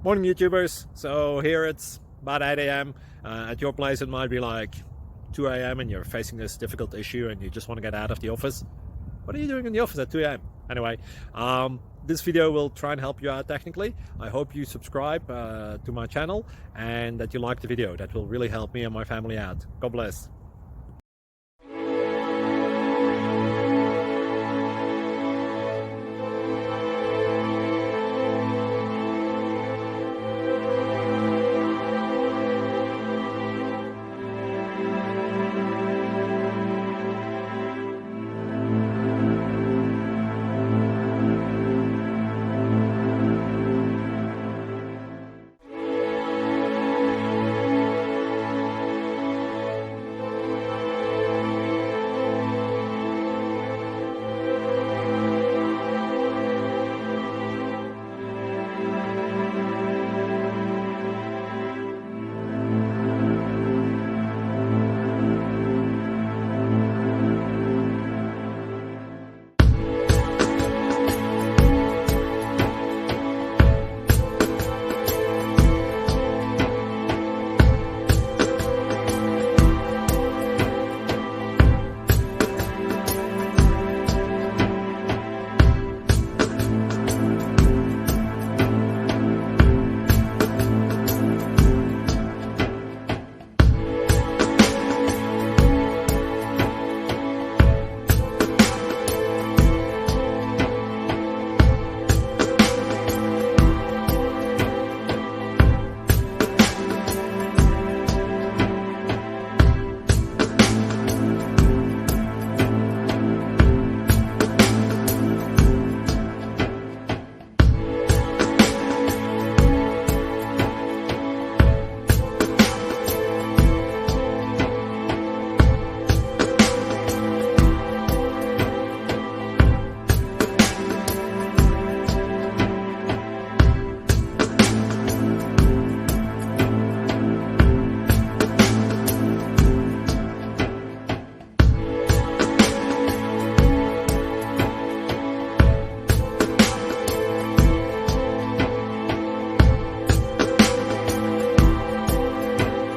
Morning YouTubers. So here it's about 8 a.m. At your place it might be like 2 a.m. and you're facing this difficult issue and you just want to get out of the office. What are you doing in the office at 2 a.m.? Anyway, this video will try and help you out technically. I hope you subscribe to my channel and that you like the video. That will really help me and my family out. God bless.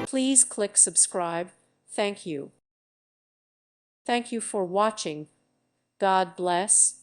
Please click subscribe. Thank you. Thank you for watching. God bless.